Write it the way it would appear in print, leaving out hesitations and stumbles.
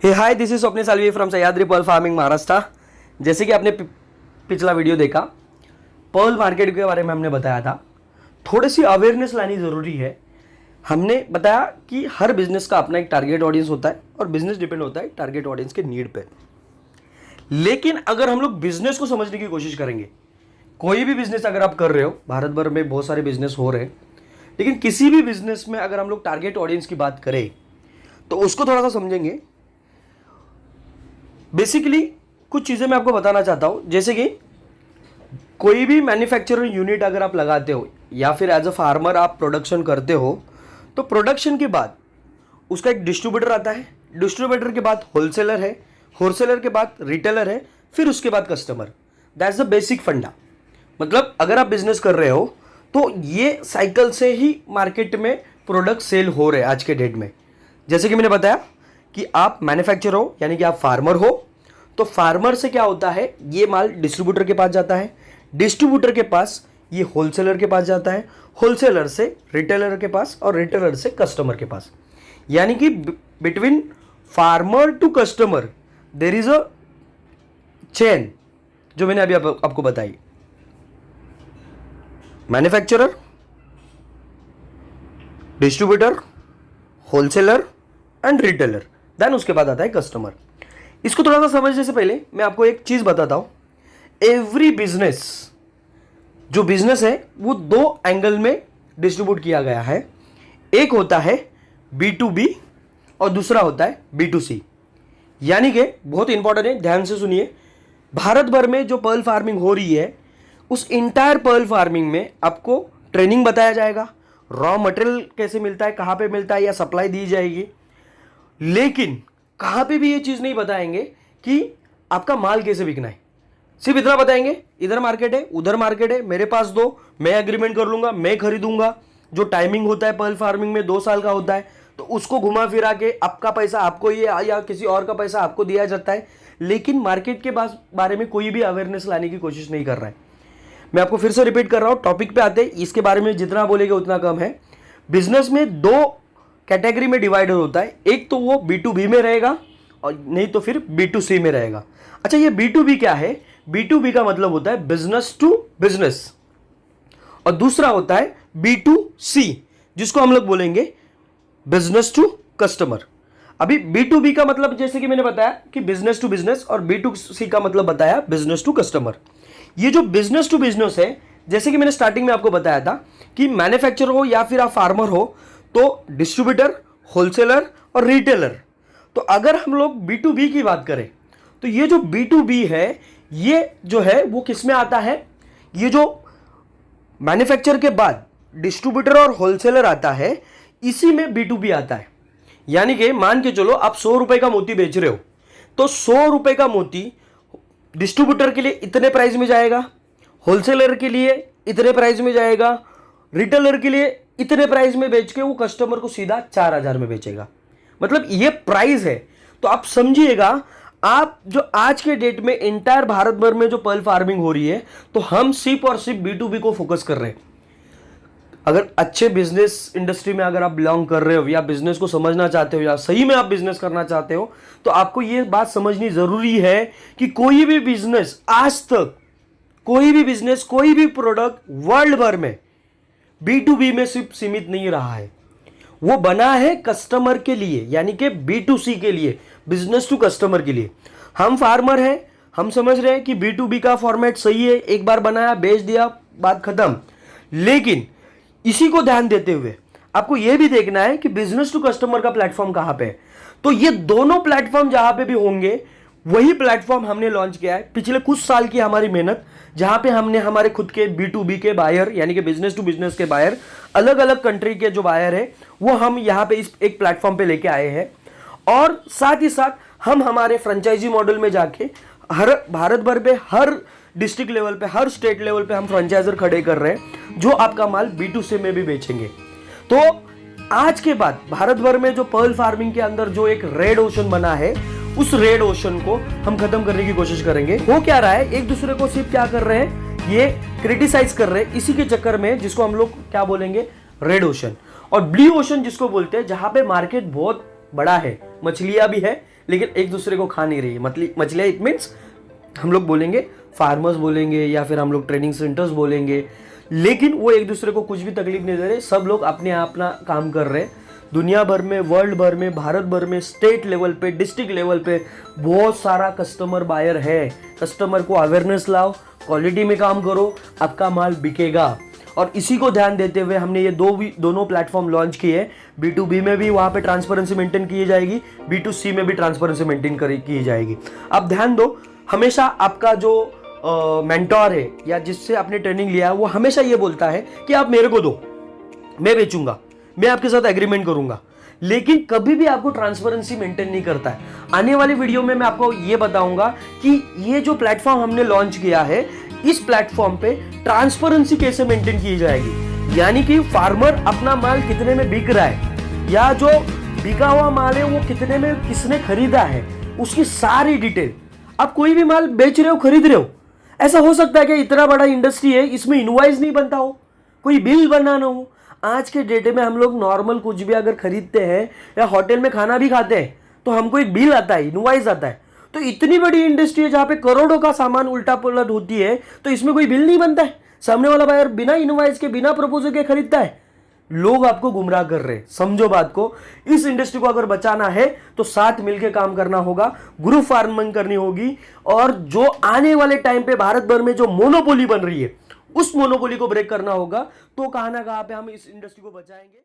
Hey hi, this is Swapnil Salvi from Sahyadri pearl farming Maharashtra. जैसे कि आपने पिछला वीडियो देखा, पर्ल मार्केट के बारे में हमने बताया था। थोड़ी सी अवेयरनेस लानी ज़रूरी है। हमने बताया कि हर बिजनेस का अपना एक टारगेट ऑडियंस होता है और बिजनेस डिपेंड होता है टारगेट ऑडियंस के नीड पे। लेकिन अगर हम लोग बिजनेस को समझने की कोशिश करेंगे, कोई भी बिजनेस अगर आप कर रहे हो, भारत भर में बहुत सारे बिजनेस हो रहे हैं, लेकिन किसी भी बिजनेस में अगर हम लोग टारगेट ऑडियंस की बात करें तो उसको थोड़ा सा समझेंगे। बेसिकली कुछ चीज़ें मैं आपको बताना चाहता हूँ। जैसे कि कोई भी मैन्युफैक्चरिंग यूनिट अगर आप लगाते हो या फिर एज अ फार्मर आप प्रोडक्शन करते हो, तो प्रोडक्शन के बाद उसका एक डिस्ट्रीब्यूटर आता है, डिस्ट्रीब्यूटर के बाद होलसेलर है, होलसेलर के बाद रिटेलर है, फिर उसके बाद कस्टमर। दैट्स द बेसिक फंडा। मतलब अगर आप बिजनेस कर रहे हो तो ये साइकिल से ही मार्केट में प्रोडक्ट सेल हो रहे हैं आज के डेट में। जैसे कि मैंने बताया कि आप मैन्युफैक्चरर हो यानी कि आप फार्मर हो, तो फार्मर से क्या होता है, ये माल डिस्ट्रीब्यूटर के पास जाता है, डिस्ट्रीब्यूटर के पास ये होलसेलर के पास जाता है, होलसेलर से रिटेलर के पास और रिटेलर से कस्टमर के पास। यानी कि between farmer to customer there is a chain, जो मैंने अभी आपको बताई। Manufacturer, distributor, wholesaler and retailer, then उसके बाद आता है कस्टमर। इसको थोड़ा सा समझने से पहले मैं आपको एक चीज बताता हूं। एवरी बिजनेस, जो बिजनेस है वो दो एंगल में डिस्ट्रीब्यूट किया गया है। एक होता है B2B और दूसरा होता है B2C। यानी कि बहुत इंपॉर्टेंट है, ध्यान से सुनिए। भारत भर में जो पर्ल फार्मिंग हो रही है, उस इंटायर पर्ल फार्मिंग में आपको ट्रेनिंग बताया जाएगा, रॉ मटेरियल कैसे मिलता है, कहां पे मिलता है, या सप्लाई दी जाएगी। लेकिन कहां पे भी ये चीज नहीं बताएंगे कि आपका माल कैसे बिकना है। सिर्फ इतना बताएंगे, इधर मार्केट है, उधर मार्केट है, मेरे पास दो, मैं एग्रीमेंट कर लूंगा, मैं खरीदूंगा। जो टाइमिंग होता है पर्ल फार्मिंग में 2 साल का होता है, तो उसको घुमा फिरा के आपका पैसा आपको ये या किसी और का पैसा आपको दिया जाता है। लेकिन मार्केट के बारे में कोई भी अवेयरनेस लाने की कोशिश नहीं कर रहा है। मैं आपको फिर से रिपीट कर रहा हूं, टॉपिक पे आते, इसके बारे में जितना बोलेंगे उतना कम है। बिजनेस में 2 कैटेगरी में डिवाइडर होता है। एक तो वो B2B में रहेगा और नहीं तो फिर B2C में रहेगा। अच्छा, ये B2B क्या है? B2B का मतलब होता है बिजनेस टू बिजनेस, और दूसरा होता है B2C, जिसको हम लोग बोलेंगे बिजनेस टू कस्टमर। अभी B2B का मतलब जैसे कि मैंने बताया कि बिजनेस टू बिजनेस, और B2C का मतलब बताया बिजनेस टू कस्टमर। ये जो बिजनेस टू बिजनेस है, जैसे कि मैंने स्टार्टिंग में आपको बताया था कि मैन्युफैक्चरर हो या फिर आप फार्मर हो, तो डिस्ट्रीब्यूटर, होलसेलर और रिटेलर। तो अगर हम लोग B2B की बात करें, तो ये जो B2B है, ये जो है वो किस में आता है? ये जो मैन्युफैक्चर के बाद डिस्ट्रीब्यूटर और होलसेलर आता है, इसी में B2B आता है। यानी कि मान के चलो आप 100 रुपए का मोती बेच रहे हो, तो 100 रुपए का मोती डिस्ट्रीब्यूटर के लिए इतने प्राइस में जाएगा, होलसेलर के लिए इतने प्राइस में जाएगा, रिटेलर के लिए इतने प्राइस में बेच के वो कस्टमर को सीधा 4000 में बेचेगा। मतलब ये प्राइस है। तो आप समझिएगा, आप जो आज के डेट में इंटायर भारत भर में जो पर्ल फार्मिंग हो रही है, तो हम सिर्फ और सिर्फ B2B को फोकस कर रहे हैं। अगर अच्छे बिजनेस इंडस्ट्री में अगर आप बिलोंग कर रहे हो या बिजनेस को समझना चाहते हो या सही में आप बिजनेस करना चाहते हो, तो आपको ये बात समझनी जरूरी है कि कोई भी बिजनेस आज तक, कोई भी बिजनेस, कोई भी प्रोडक्ट वर्ल्ड भर में B2B में सिर्फ सीमित नहीं रहा है। वो बना है कस्टमर के लिए, यानी कि B2C के लिए, बिजनेस टू कस्टमर के लिए। हम फार्मर हैं, हम समझ रहे हैं कि B2B का फॉर्मेट सही है, एक बार बनाया, बेच दिया, बात खत्म। लेकिन इसी को ध्यान देते हुए आपको यह भी देखना है कि बिजनेस टू कस्टमर का प्लेटफॉर्म कहां पे है। तो ये दोनों प्लेटफॉर्म जहां पे भी होंगे, वही प्लेटफॉर्म हमने लॉन्च किया है। पिछले कुछ साल की हमारी मेहनत, जहां पे हमने हमारे खुद के B2B के बायर, यानी कि बिजनेस टू बिजनेस के बायर, अलग अलग कंट्री के जो बायर है, वो हम यहां पे इस एक प्लेटफॉर्म पे लेके आए हैं। और साथ ही साथ हम हमारे फ्रेंचाइजी मॉडल में जाके हर भारत भर पे, हर डिस्ट्रिक्ट लेवल पे, हर स्टेट लेवल पे हम फ्रेंचाइजर खड़े कर रहे हैं, जो आपका माल B2C में भी बेचेंगे। तो आज के बाद भारत भर में जो पर्ल फार्मिंग के अंदर जो एक रेड ओशन बना है, उस रेड ओशन को हम खत्म करने की कोशिश करेंगे। हो क्या रहा है, एक दूसरे को सिर्फ क्या कर रहे हैं, ये क्रिटिसाइज कर रहे हैं। इसी के चक्कर में, जिसको हम लोग क्या बोलेंगे, रेड ओशन। और ब्लू ओशन जिसको बोलते हैं, जहां पे मार्केट बहुत बड़ा है, मछलियां भी है लेकिन एक दूसरे को खा नहीं रही है। मछलियाँ इट मीन्स हम लोग बोलेंगे फार्मर्स बोलेंगे या फिर हम लोग ट्रेनिंग सेंटर्स बोलेंगे, लेकिन वो एक दूसरे को कुछ भी तकलीफ नहीं दे रहे। सब लोग अपने अपना काम कर रहे हैं। दुनिया भर में, वर्ल्ड भर में, भारत भर में, स्टेट लेवल पे, डिस्ट्रिक्ट लेवल पे बहुत सारा कस्टमर बायर है। कस्टमर को अवेयरनेस लाओ, क्वालिटी में काम करो, आपका माल बिकेगा। और इसी को ध्यान देते हुए हमने ये दोनों प्लेटफॉर्म लॉन्च किए हैं। B2B में भी वहाँ पे ट्रांसपेरेंसी मेंटेन की जाएगी, B2C में भी ट्रांसपेरेंसी मेंटेन की जाएगी। अब ध्यान दो, हमेशा आपका जो मेंटोर है या जिससे आपने ट्रेनिंग लिया है वो हमेशा ये बोलता है कि आप मेरे को दो, मैं बेचूंगा, मैं आपके साथ एग्रीमेंट करूंगा, लेकिन कभी भी आपको ट्रांसपेरेंसी मेंटेन नहीं करता है। आने वाली वीडियो में मैं आपको ये बताऊंगा कि ये जो प्लेटफॉर्म हमने लॉन्च किया है, इस प्लेटफॉर्म पे ट्रांसपेरेंसी कैसे मेंटेन की जाएगी। यानी कि फार्मर अपना माल कितने में बिक रहा है या जो बिका हुआ माल है वो कितने में किसने खरीदा है, उसकी सारी डिटेल। आप कोई भी माल बेच रहे हो, खरीद रहे हो, ऐसा हो सकता है कि इतना बड़ा इंडस्ट्री है, इसमें इनवॉइस नहीं बनता हो, कोई बिल बनाना हो। आज के डेट में हम लोग नॉर्मल कुछ भी अगर खरीदते हैं या होटल में खाना भी खाते हैं तो हमको एक बिल आता है, इनवॉइस आता है। तो इतनी बड़ी इंडस्ट्री है जहां पे करोड़ों का सामान उल्टा पुलट होती है, तो इसमें कोई बिल नहीं बनता है। सामने वाला बायर बिना इनवॉइस के, बिना प्रपोजल के खरीदता है। लोग आपको गुमराह कर रहे हैं, समझो बात को। इस इंडस्ट्री को अगर बचाना है तो साथ मिलकर काम करना होगा, ग्रुप फार्मिंग करनी होगी। और जो आने वाले टाइम पे भारत भर में जो मोनोपोली बन रही है, उस मोनोपोली को ब्रेक करना होगा। तो कहां ना कहां पे हम इस इंडस्ट्री को बचाएंगे।